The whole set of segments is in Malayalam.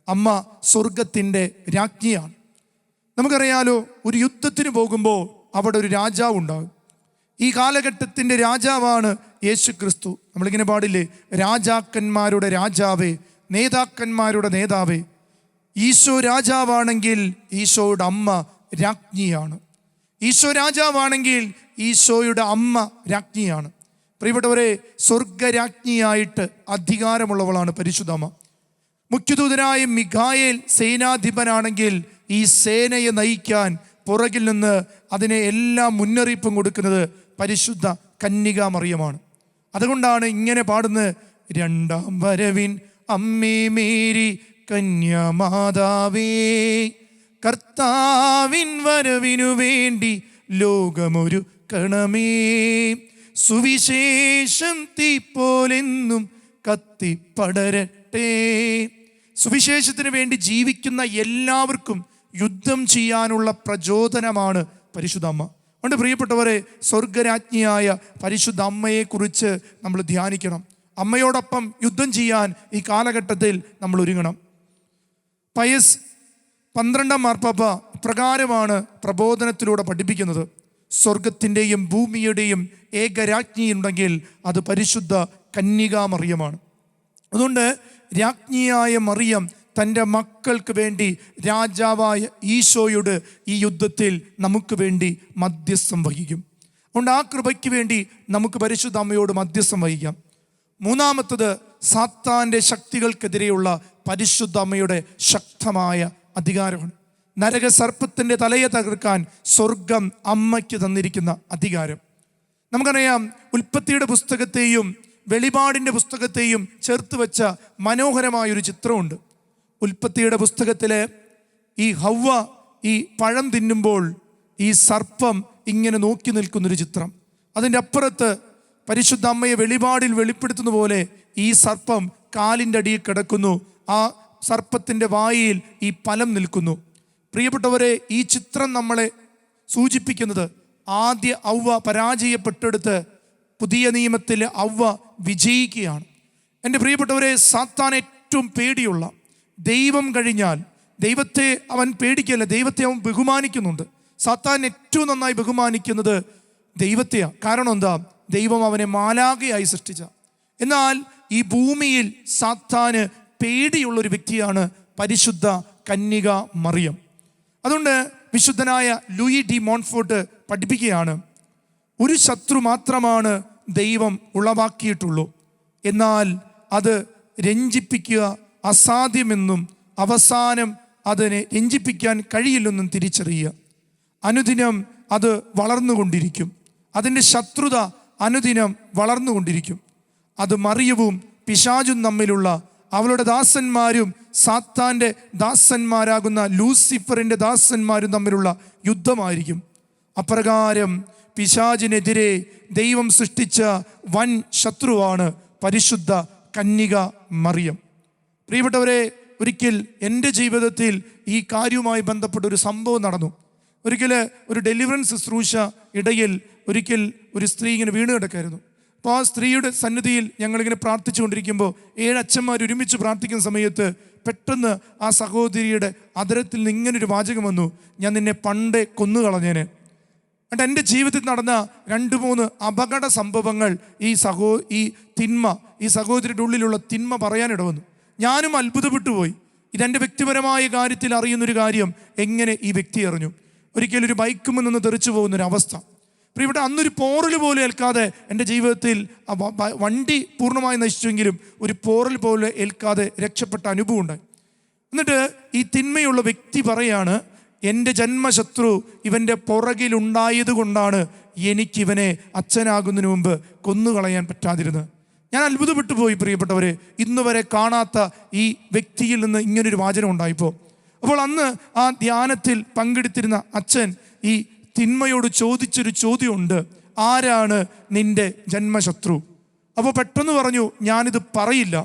അമ്മ സ്വർഗത്തിൻ്റെ രാജ്ഞിയാണ്. നമുക്കറിയാലോ, ഒരു യുദ്ധത്തിന് പോകുമ്പോൾ അവിടെ ഒരു രാജാവ് ഉണ്ടാകും. ഈ കാലഘട്ടത്തിൻ്റെ രാജാവാണ് യേശു ക്രിസ്തു. നമ്മളിങ്ങനെ പാടില്ലേ, രാജാക്കന്മാരുടെ രാജാവേ, നേതാക്കന്മാരുടെ നേതാവേ. ഈശോ രാജാവാണെങ്കിൽ ഈശോയുടെ അമ്മ രാജ്ഞിയാണ്. ഈശോ രാജാവാണെങ്കിൽ ഈശോയുടെ അമ്മ രാജ്ഞിയാണ്. പ്രിയപ്പെട്ടവരെ, സ്വർഗരാജ്ഞിയായിട്ട് അധികാരമുള്ളവളാണ് പരിശുദ്ധമ്മ. മുഖ്യദൂതനായ മിഖായേൽ സേനാധിപനാണെങ്കിൽ ഈ സേനയെ നയിക്കാൻ പുറകിൽ നിന്ന് അതിനെ എല്ലാ മുന്നറിയിപ്പും കൊടുക്കുന്നത് പരിശുദ്ധ കന്യകാ മറിയമാണ്. അതുകൊണ്ടാണ് ഇങ്ങനെ പാടുന്നത്, രണ്ടാം വരവിൻ അമ്മേ മേരി കന്യാമാതാവേ, കർത്താവിൻ വരവിനു വേണ്ടി ലോകമൊരുക്കണമേ, സുവിശേഷം തീപ്പോലെന്നും കത്തിപ്പടരട്ടെ. സുവിശേഷത്തിന് വേണ്ടി ജീവിക്കുന്ന എല്ലാവർക്കും യുദ്ധം ചെയ്യാനുള്ള പ്രചോദനമാണ് പരിശുദ്ധ അമ്മ. അതുകൊണ്ട് പ്രിയപ്പെട്ടവരെ, സ്വർഗരാജ്ഞിയായ പരിശുദ്ധ അമ്മയെക്കുറിച്ച് നമ്മൾ ധ്യാനിക്കണം. അമ്മയോടൊപ്പം യുദ്ധം ചെയ്യാൻ ഈ കാലഘട്ടത്തിൽ നമ്മൾ ഒരുങ്ങണം. പയസ് 12 മാർപ്പാപ്പ പ്രകാരമാണ് പ്രബോധനത്തിലൂടെ പഠിപ്പിക്കുന്നത്. സ്വർഗത്തിൻ്റെയും ഭൂമിയുടെയും ഏകരാജ്ഞിയുണ്ടെങ്കിൽ അത് പരിശുദ്ധ കന്യകാ മറിയമാണ്. അതുകൊണ്ട് രാജ്ഞിയായ മറിയം തൻ്റെ മക്കൾക്ക് വേണ്ടി രാജാവായ ഈശോയോട് ഈ യുദ്ധത്തിൽ നമുക്ക് വേണ്ടി മധ്യസ്ഥം വഹിക്കും. അതുകൊണ്ട് ആ കൃപയ്ക്ക് വേണ്ടി നമുക്ക് പരിശുദ്ധ അമ്മയോട് മധ്യസ്ഥം വഹിക്കാം. മൂന്നാമത്തത്, സാത്താൻ്റെ ശക്തികൾക്കെതിരെയുള്ള പരിശുദ്ധ അമ്മയുടെ ശക്തമായ അധികാരമാണ്. നരകസർപ്പത്തിൻ്റെ തലയെ തകർക്കാൻ സ്വർഗം അമ്മയ്ക്ക് തന്നിരിക്കുന്ന അധികാരം. നമുക്കറിയാം, ഉൽപ്പത്തിയുടെ പുസ്തകത്തെയും വെളിപാടിൻ്റെ പുസ്തകത്തെയും ചേർത്ത് വെച്ച മനോഹരമായൊരു ചിത്രമുണ്ട്. ഉൽപ്പത്തിയുടെ പുസ്തകത്തിലെ ഈ ഹവ്വ ഈ പഴം തിന്നുമ്പോൾ ഈ സർപ്പം ഇങ്ങനെ നോക്കി നിൽക്കുന്നൊരു ചിത്രം. അതിൻ്റെ അപ്പുറത്ത് പരിശുദ്ധ അമ്മയെ വെളിപാടിൽ വെളിപ്പെടുത്തുന്ന പോലെ ഈ സർപ്പം കാലിൻ്റെ അടിയിൽ കിടക്കുന്നു. ആ സർപ്പത്തിൻ്റെ വായിൽ ഈ ഫലം നിൽക്കുന്നു. പ്രിയപ്പെട്ടവരെ, ഈ ചിത്രം നമ്മളെ സൂചിപ്പിക്കുന്നത് ആദ്യ ഔവ പരാജയപ്പെട്ടെടുത്ത് പുതിയ നിയമത്തിലെ ഔവ വിജയിക്കുകയാണ്. എൻ്റെ പ്രിയപ്പെട്ടവരെ, സാത്താൻ ഏറ്റവും പേടിയുള്ള, ദൈവം കഴിഞ്ഞാൽ ദൈവത്തെ അവൻ പേടിക്കല്ല, ദൈവത്തെ അവൻ ബഹുമാനിക്കുന്നുണ്ട്. സാത്താൻ ഏറ്റവും നന്നായി ബഹുമാനിക്കുന്നത് ദൈവത്തെയാണ്. കാരണം എന്താ? ദൈവം അവനെ മാലാഖയായി സൃഷ്ടിച്ച. എന്നാൽ ഈ ഭൂമിയിൽ സാത്താന് പേടിയുള്ളൊരു വ്യക്തിയാണ് പരിശുദ്ധ കന്യക മറിയം. അതുകൊണ്ട് വിശുദ്ധനായ ലൂയി ഡി മോൺഫോർട്ട് പഠിപ്പിക്കുകയാണ്, ഒരു ശത്രു മാത്രമാണ് ദൈവം ഉളവാക്കിയിട്ടുള്ളൂ, എന്നാൽ അത് രഞ്ജിപ്പിക്കുക അസാധ്യമെന്നും അവസാനം അതിനെ രഞ്ജിപ്പിക്കാൻ കഴിയില്ലെന്നും തിരിച്ചറിയുക. അനുദിനം അത് വളർന്നുകൊണ്ടിരിക്കും. അതിൻ്റെ ശത്രുത അനുദിനം വളർന്നുകൊണ്ടിരിക്കും. അത് മറിയവും പിശാചും തമ്മിലുള്ള, അവളുടെ ദാസന്മാരും സാത്താൻ്റെ ദാസന്മാരാകുന്ന ലൂസിഫറിൻ്റെ ദാസന്മാരും തമ്മിലുള്ള യുദ്ധമായിരിക്കും. അപ്രകാരം പിശാചിനെതിരെ ദൈവം സൃഷ്ടിച്ച വൻ ശത്രുവാണ് പരിശുദ്ധ കന്യക മറിയം. പ്രിയപ്പെട്ടവരെ, ഒരിക്കൽ എൻ്റെ ജീവിതത്തിൽ ഈ കാര്യവുമായി ബന്ധപ്പെട്ടൊരു സംഭവം നടന്നു. ഒരിക്കൽ ഒരു ഡെലിവറൻസ് ശുശ്രൂഷ ഇടയിൽ ഒരിക്കൽ ഒരു സ്ത്രീ ഇങ്ങനെ വീണ് കിടക്കായിരുന്നു. അപ്പോൾ ആ സ്ത്രീയുടെ സന്നിധിയിൽ ഞങ്ങളിങ്ങനെ പ്രാർത്ഥിച്ചു കൊണ്ടിരിക്കുമ്പോൾ 7 അച്ഛന്മാർ ഒരുമിച്ച് പ്രാർത്ഥിക്കുന്ന സമയത്ത് പെട്ടെന്ന് ആ സഹോദരിയുടെ അധരത്തിൽ നിന്ന് ഇങ്ങനൊരു വാചകം വന്നു, ഞാൻ നിന്നെ പണ്ടേ കൊന്നുകളഞ്ഞേനെ. എന്നിട്ട് എൻ്റെ ജീവിതത്തിൽ നടന്ന 2-3 അപകട സംഭവങ്ങൾ ഈ തിന്മ, ഈ സഹോദരിയുടെ ഉള്ളിലുള്ള തിന്മ പറയാനിട വന്നു. ഞാനും അത്ഭുതപ്പെട്ടു പോയി. ഇതെൻ്റെ വ്യക്തിപരമായ കാര്യത്തിൽ അറിയുന്നൊരു കാര്യം എങ്ങനെ ഈ വ്യക്തി അറിഞ്ഞു? ഒരിക്കലും ഒരു ബൈക്കുമ്പോൾ നിന്ന് തെറിച്ചു പോകുന്നൊരവസ്ഥ. പ്രിയപ്പെട്ട, അന്നൊരു പോറൽ പോലും ഏൽക്കാതെ എൻ്റെ ജീവിതത്തിൽ വണ്ടി പൂർണ്ണമായി നശിച്ചുവെങ്കിലും ഒരു പോറൽ പോലെ ഏൽക്കാതെ രക്ഷപ്പെട്ട അനുഭവം ഉണ്ടായി. എന്നിട്ട് ഈ തിന്മയുള്ള വ്യക്തി പറയാണ്, എൻ്റെ ജന്മശത്രു ഇവൻ്റെ പുറകിലുണ്ടായത് കൊണ്ടാണ് എനിക്കിവനെ അച്ഛനാകുന്നതിന് മുമ്പ് കൊന്നുകളയാൻ പറ്റാതിരുന്നത്. ഞാൻ അത്ഭുതപ്പെട്ടു പോയി പ്രിയപ്പെട്ടവരെ, ഇന്ന് വരെ കാണാത്ത ഈ വ്യക്തിയിൽ നിന്ന് ഇങ്ങനൊരു വാചനം ഉണ്ടായിപ്പോൾ. അപ്പോൾ അന്ന് ആ ധ്യാനത്തിൽ പങ്കെടുത്തിരുന്ന അച്ഛൻ ഈ തിന്മയോട് ചോദിച്ചൊരു ചോദ്യമുണ്ട്, ആരാണ് നിന്റെ ജന്മശത്രു? അപ്പോൾ പെട്ടെന്ന് പറഞ്ഞു, ഞാനിത് പറയില്ല,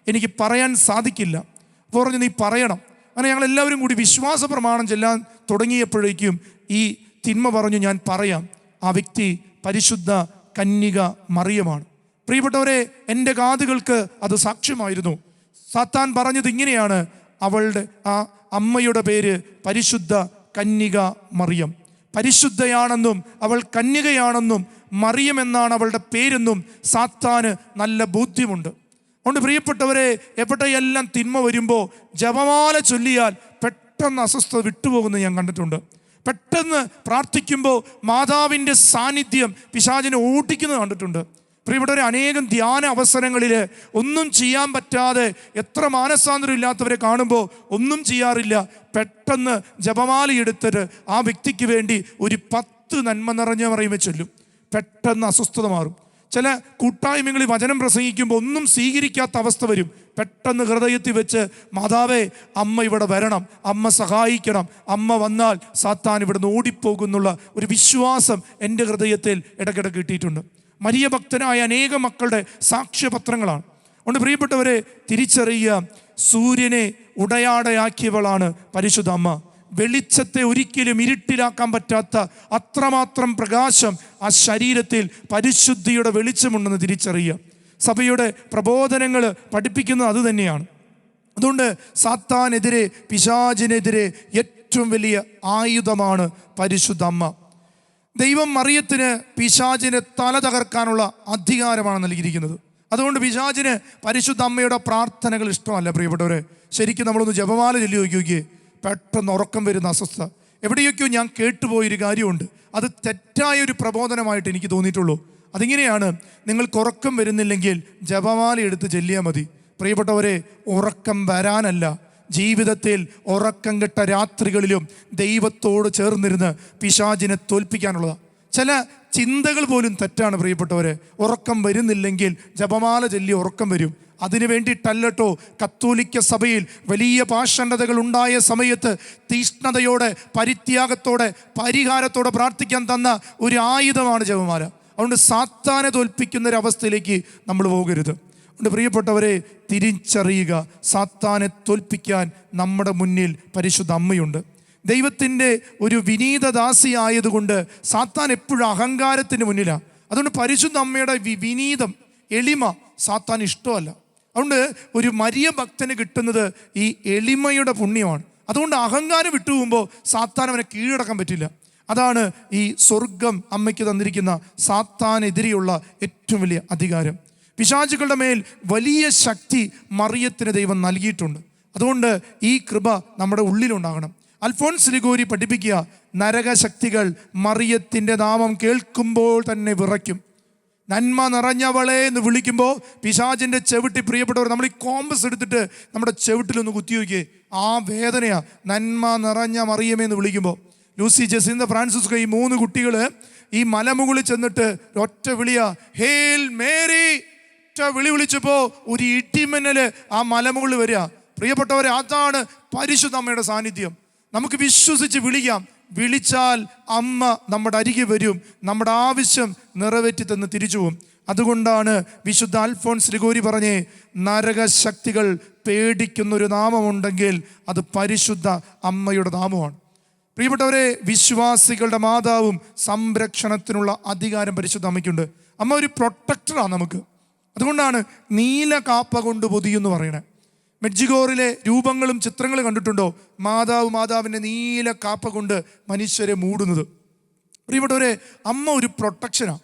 എനിക്ക് പറയാൻ സാധിക്കില്ല. അപ്പോൾ പറഞ്ഞു, നീ പറയണം. അങ്ങനെ ഞങ്ങളെല്ലാവരും കൂടി വിശ്വാസ പ്രമാണം ചെല്ലാൻ തുടങ്ങിയപ്പോഴേക്കും ഈ തിന്മ പറഞ്ഞു, ഞാൻ പറയാം. ആ വ്യക്തി പരിശുദ്ധ കന്യക മറിയമാണ്. പ്രിയപ്പെട്ടവരെ, എൻ്റെ കാതുകൾക്ക് അത് സാക്ഷ്യമായിരുന്നു. സാത്താൻ പറഞ്ഞത് ഇങ്ങനെയാണ്, അവളുടെ ആ അമ്മയുടെ പേര് പരിശുദ്ധ കന്യക മറിയം. പരിശുദ്ധയാണെന്നും അവൾ കന്യകയാണെന്നും മറിയം എന്നാണ് അവളുടെ പേരെന്നും സാത്താന് നല്ല ബോധ്യമുണ്ട്. അതുകൊണ്ട് പ്രിയപ്പെട്ടവരെ, എവിടെയെല്ലാം തിന്മ വരുമ്പോൾ ജപമാല ചൊല്ലിയാൽ പെട്ടെന്ന് അസ്വസ്ഥത വിട്ടുപോകുന്നത് ഞാൻ കണ്ടിട്ടുണ്ട്. പെട്ടെന്ന് പ്രാർത്ഥിക്കുമ്പോൾ മാതാവിൻ്റെ സാന്നിധ്യം പിശാചിനെ ഓടിക്കുന്നത് കണ്ടിട്ടുണ്ട്. പ്രിയപ്പെട്ടവരെ, അനേകം ധ്യാന അവസരങ്ങളിൽ ഒന്നും ചെയ്യാൻ പറ്റാതെ എത്ര മാനസാന്തരം ഇല്ലാത്തവരെ കാണുമ്പോൾ ഒന്നും ചെയ്യാറില്ല. പെട്ടെന്ന് ജപമാല എടുത്തിട്ട് ആ വ്യക്തിക്ക് വേണ്ടി ഒരു 10 നന്മ നിറഞ്ഞ മറിയമേ ചൊല്ലും. പെട്ടെന്ന് അസ്വസ്ഥത മാറും. ചില കൂട്ടായ്മകളിൽ വചനം പ്രസംഗിക്കുമ്പോൾ ഒന്നും സ്വീകരിക്കാത്ത അവസ്ഥ വരും. പെട്ടെന്ന് ഹൃദയത്തിൽ വെച്ച്, മാതാവേ, അമ്മ ഇവിടെ വരണം, അമ്മ സഹായിക്കണം, അമ്മ വന്നാൽ സാത്താൻ ഇവിടുന്ന് ഓടിപ്പോകുന്നുള്ള ഒരു വിശ്വാസം എൻ്റെ ഹൃദയത്തിൽ ഇടയ്ക്കിടെ കിട്ടിയിട്ടുണ്ട്. മരിയ ഭക്തനായ അനേകം മക്കളുടെ സാക്ഷ്യപത്രങ്ങളാണ്. അതുകൊണ്ട് പ്രിയപ്പെട്ടവരെ, തിരിച്ചറിയുക, സൂര്യനെ ഉടയാടയാക്കിയവളാണ് പരിശുദ്ധ അമ്മ. വെളിച്ചത്തെ ഒരിക്കലും ഇരുട്ടിലാക്കാൻ പറ്റാത്ത അത്രമാത്രം പ്രകാശം ആ ശരീരത്തിൽ പരിശുദ്ധിയുടെ വെളിച്ചമുണ്ടെന്ന് തിരിച്ചറിയുക. സഭയുടെ പ്രബോധനങ്ങൾ പഠിപ്പിക്കുന്നത് അതുതന്നെയാണ്. അതുകൊണ്ട് സാത്താനെതിരെ, പിശാചിനെതിരെ ഏറ്റവും വലിയ ആയുധമാണ് പരിശുദ്ധ അമ്മ. ദൈവം മറിയത്തിന് പിശാചിനെ തല തകർക്കാനുള്ള അധികാരമാണ് നൽകിയിരിക്കുന്നത്. അതുകൊണ്ട് പിശാചിന് പരിശുദ്ധ അമ്മയുടെ പ്രാർത്ഥനകൾ ഇഷ്ടമല്ല. പ്രിയപ്പെട്ടവരെ, ശരിക്കും നമ്മളൊന്ന് ജപമാല ചൊല്ലി നോക്കിയേ, പെട്ടെന്ന് ഉറക്കം വരുന്ന അസ്വസ്ഥത. എവിടെയൊക്കെയോ ഞാൻ കേട്ടുപോയൊരു കാര്യമുണ്ട്, അത് തെറ്റായൊരു പ്രബോധനമായിട്ട് എനിക്ക് തോന്നിയിട്ടുള്ളൂ. അതിങ്ങനെയാണ്, നിങ്ങൾക്ക് ഉറക്കം വരുന്നില്ലെങ്കിൽ ജപമാല എടുത്ത് ചൊല്ലിയാൽ മതി. പ്രിയപ്പെട്ടവരെ, ഉറക്കം വരാനല്ല, ജീവിതത്തിൽ ഉറക്കം കെട്ട രാത്രികളിലും ദൈവത്തോട് ചേർന്നിരുന്ന് പിശാചിനെ തോൽപ്പിക്കാനുള്ളതാണ്. ചില ചിന്തകൾ പോലും തെറ്റാണ് പ്രിയപ്പെട്ടവരെ. ഉറക്കം വരുന്നില്ലെങ്കിൽ ജപമാല ചൊല്ലി ഉറക്കം വരും. അതിനു വേണ്ടിയിട്ടല്ലോ കത്തോലിക്ക സഭയിൽ വലിയ പാഷണ്ഡതകൾ ഉണ്ടായ സമയത്ത് തീഷ്ണതയോടെ, പരിത്യാഗത്തോടെ, പരിഹാരത്തോടെ പ്രാർത്ഥിക്കാൻ തന്ന ഒരു ആയുധമാണ് ജപമാല. അതുകൊണ്ട് സാത്താനെ തോൽപ്പിക്കുന്നൊരവസ്ഥയിലേക്ക് നമ്മൾ പോകരുത്. അതുകൊണ്ട് പ്രിയപ്പെട്ടവരെ, തിരിച്ചറിയുക, സാത്താനെ തോൽപ്പിക്കാൻ നമ്മുടെ മുന്നിൽ പരിശുദ്ധ അമ്മയുണ്ട്. ദൈവത്തിൻ്റെ ഒരു വിനീതദാസി ആയതുകൊണ്ട് സാത്താൻ എപ്പോഴും അഹങ്കാരത്തിന് മുന്നിലാണ്. അതുകൊണ്ട് പരിശുദ്ധ അമ്മയുടെ വിനീതം, എളിമ സാത്താൻ ഇഷ്ടമല്ല. അതുകൊണ്ട് ഒരു മരിയ ഭക്തന് കിട്ടുന്നത് ഈ എളിമയുടെ പുണ്യമാണ്. അതുകൊണ്ട് അഹങ്കാരം വിട്ടുപോകുമ്പോൾ സാത്താൻ അവനെ കീഴടക്കാൻ പറ്റില്ല. അതാണ് ഈ സ്വർഗം അമ്മയ്ക്ക് തന്നിരിക്കുന്ന സാത്താനെതിരെയുള്ള ഏറ്റവും വലിയ അധികാരം. പിശാചുക്കളുടെ മേൽ വലിയ ശക്തി മറിയത്തിന് ദൈവം നൽകിയിട്ടുണ്ട്. അതുകൊണ്ട് ഈ കൃപ നമ്മുടെ ഉള്ളിലുണ്ടാകണം. അൽഫോൻസ് ലിഗോരി പഠിപ്പിക്കുക, നരകശക്തികൾ മറിയത്തിൻ്റെ നാമം കേൾക്കുമ്പോൾ തന്നെ വിറയ്ക്കും. നന്മ നിറഞ്ഞവളെ എന്ന് വിളിക്കുമ്പോൾ പിശാചിൻ്റെ ചെവിട്ടി, പ്രിയപ്പെട്ടവർ, നമ്മൾ ഈ കോമ്പസ് എടുത്തിട്ട് നമ്മുടെ ചെവിട്ടിലൊന്ന് കുത്തിവയ്ക്കേ, ആ വേദനയാ നന്മ നിറഞ്ഞ മറിയമേ എന്ന് വിളിക്കുമ്പോൾ. ലൂസി, ജെസിന്ത, ഫ്രാൻസിസ്കോ, ഈ 3 കുട്ടികൾ ഈ മലമുകളിൽ ചെന്നിട്ട് ഒറ്റ വിളിയാ, ഹേൽ മേരി. ഒറ്റ വിളി വിളിച്ചപ്പോൾ ഒരു ഇടിമിന്നല് ആ മലമുകളിൽ വരിക. പ്രിയപ്പെട്ടവരെ, അതാണ് പരിശുദ്ധ അമ്മയുടെ സാന്നിധ്യം. നമുക്ക് വിശ്വസിച്ച് വിളിക്കാം. വിളിച്ചാൽ അമ്മ നമ്മുടെ അരികെ വരും, നമ്മുടെ ആവശ്യം നിറവേറ്റി തന്ന് തിരിച്ചു പോകും. അതുകൊണ്ടാണ് വിശുദ്ധ അൽഫോൻസ് ലിഗോരി പറഞ്ഞേ, നരകശക്തികൾ പേടിക്കുന്നൊരു നാമമുണ്ടെങ്കിൽ അത് പരിശുദ്ധ അമ്മയുടെ നാമമാണ്. പ്രിയപ്പെട്ടവരെ, വിശ്വാസികളുടെ മാതാവും സംരക്ഷണത്തിനുള്ള അധികാരം പരിശുദ്ധ അമ്മയ്ക്കുണ്ട്. അമ്മ ഒരു പ്രൊട്ടക്ടറാണ് നമുക്ക്. അതുകൊണ്ടാണ് നീല കാപ്പ കൊണ്ട് പൊതിയെന്ന് പറയണേ. മെഡ്ജിഗോറിലെ രൂപങ്ങളും ചിത്രങ്ങളും കണ്ടിട്ടുണ്ടോ? മാതാവിൻ്റെ നീല കാപ്പ കൊണ്ട് മനുഷ്യരെ മൂടുന്നത്. പ്രിയപ്പെട്ടവരെ, അമ്മ ഒരു പ്രൊട്ടക്ഷനാണ്.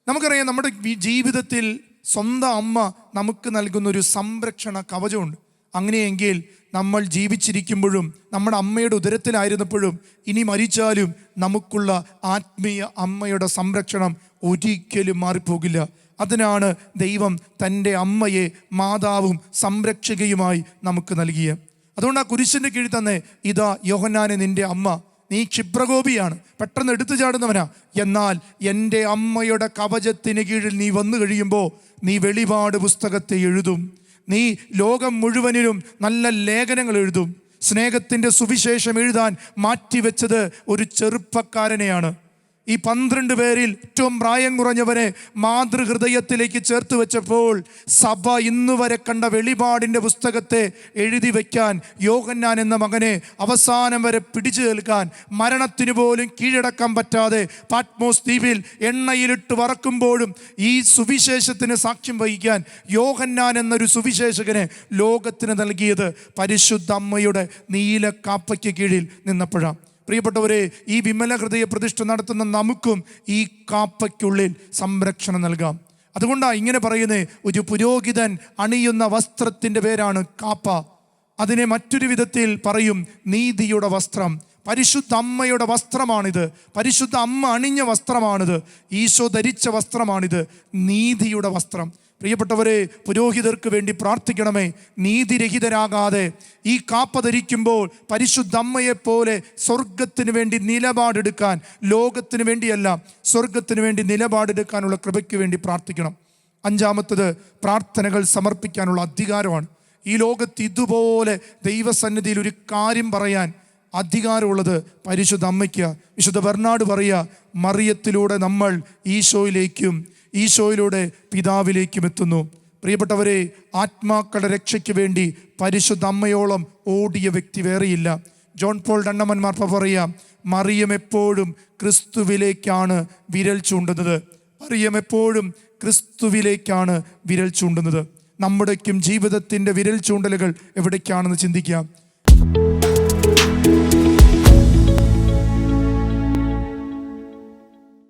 നമുക്കറിയാം, നമ്മുടെ ജീവിതത്തിൽ സ്വന്തം അമ്മ നമുക്ക് നൽകുന്ന ഒരു സംരക്ഷണ കവചമുണ്ട്. അങ്ങനെയെങ്കിൽ നമ്മൾ ജീവിച്ചിരിക്കുമ്പോഴും, നമ്മുടെ അമ്മയുടെ ഉദരത്തിലായിരുന്നപ്പോഴും, ഇനി മരിച്ചാലും നമുക്കുള്ള ആത്മീയ അമ്മയുടെ സംരക്ഷണം ഒരിക്കലും മാറിപ്പോകില്ല. അതിനാണ് ദൈവം തൻ്റെ അമ്മയെ മാതാവും സംരക്ഷകയുമായി നമുക്ക് നൽകിയ. അതുകൊണ്ട് ആ കുരിശിൻ്റെ കീഴിൽ തന്നെ, ഇതാ യോഹന്നാനെ നിൻ്റെ അമ്മ, നീ ക്ഷിപ്രകോപിയാണ്, പെട്ടെന്ന് എടുത്തു ചാടുന്നവനാ, എന്നാൽ എൻ്റെ അമ്മയുടെ കവചത്തിന് കീഴിൽ നീ വന്നു കഴിയുമ്പോൾ നീ വെളിപാട് പുസ്തകത്തെ എഴുതും. നീ ലോകം മുഴുവനിലും നല്ല ലേഖനങ്ങൾ എഴുതും. സ്നേഹത്തിൻ്റെ സുവിശേഷം എഴുതാൻ മാറ്റിവെച്ചത് ഒരു ചെറുപ്പക്കാരനെയാണ്. ഈ 12 പേരിൽ ഏറ്റവും പ്രായം കുറഞ്ഞവരെ മാതൃഹൃദയത്തിലേക്ക് ചേർത്ത് വെച്ചപ്പോൾ സഭ ഇന്നുവരെ കണ്ട വെളിപാടിൻ്റെ പുസ്തകത്തെ എഴുതി വയ്ക്കാൻ, യോഹന്നാൻ എന്ന മകനെ അവസാനം വരെ പിടിച്ചു നിൽക്കാൻ, മരണത്തിന് പോലും കീഴടക്കാൻ പറ്റാതെ പാറ്റ്മോസ് ദ്വീപിൽ എണ്ണയിലിട്ട് വറക്കുമ്പോഴും ഈ സുവിശേഷത്തിന് സാക്ഷ്യം വഹിക്കാൻ യോഹന്നാൻ എന്നൊരു സുവിശേഷകനെ ലോകത്തിന് നൽകിയത് പരിശുദ്ധ അമ്മയുടെ നീല കാപ്പയ്ക്ക് കീഴിൽ നിന്നപ്പോഴാണ്. പ്രിയപ്പെട്ടവരെ, ഈ വിമല ഹൃദയ പ്രതിഷ്ഠ നടത്തുന്ന നമുക്കും ഈ കാപ്പയ്ക്കുള്ളിൽ സംരക്ഷണം നൽകാം. അതുകൊണ്ടാണ് ഇങ്ങനെ പറയുന്നത്, ഒരു പുരോഹിതൻ അണിയുന്ന വസ്ത്രത്തിൻ്റെ പേരാണ് കാപ്പ. അതിനെ മറ്റൊരു വിധത്തിൽ പറയും നീതിയുടെ വസ്ത്രം. പരിശുദ്ധ അമ്മയുടെ വസ്ത്രമാണിത്. പരിശുദ്ധ അമ്മ അണിഞ്ഞ വസ്ത്രമാണിത്. ഈശോ ധരിച്ച വസ്ത്രമാണിത്, നീതിയുടെ വസ്ത്രം. പ്രിയപ്പെട്ടവരെ, പുരോഹിതർക്ക് വേണ്ടി പ്രാർത്ഥിക്കണമേ. നീതിരഹിതരാകാതെ ഈ കാപ്പ ധരിക്കുമ്പോൾ പരിശുദ്ധ അമ്മയെപ്പോലെ സ്വർഗത്തിന് വേണ്ടി നിലപാടെടുക്കാൻ, ലോകത്തിന് വേണ്ടിയല്ല സ്വർഗത്തിന് വേണ്ടി നിലപാടെടുക്കാനുള്ള കൃപയ്ക്ക് വേണ്ടി പ്രാർത്ഥിക്കണം. 5-മത്തത് പ്രാർത്ഥനകൾ സമർപ്പിക്കാനുള്ള അധികാരമാണ്. ഈ ലോകത്ത് ഇതുപോലെ ദൈവസന്നിധിയിൽ ഒരു കാര്യം പറയാൻ അധികാരമുള്ളത് പരിശുദ്ധ അമ്മയ്ക്ക്. വിശുദ്ധ ബെർണാഡ് പറയുക, മറിയത്തിലൂടെ നമ്മൾ ഈശോയിലേക്കും ഈശോയിലൂടെ പിതാവിലേക്കും എത്തുന്നു. പ്രിയപ്പെട്ടവരെ, ആത്മാക്കളുടെ രക്ഷയ്ക്ക് വേണ്ടി പരിശുദ്ധ അമ്മയോളം ഓടിയ വ്യക്തി വേറെയില്ല. ജോൺ പോൾ രണ്ടാമൻ മാർപ്പാപ്പ പറയുക, മറിയം എപ്പോഴും ക്രിസ്തുവിലേക്കാണ് വിരൽ ചൂണ്ടുന്നത്. മറിയം എപ്പോഴും ക്രിസ്തുവിലേക്കാണ് വിരൽ ചൂണ്ടുന്നത്. നമ്മുടെക്കും ജീവിതത്തിൻ്റെ വിരൽ ചൂണ്ടലുകൾ എവിടേക്കാണെന്ന് ചിന്തിക്കാം.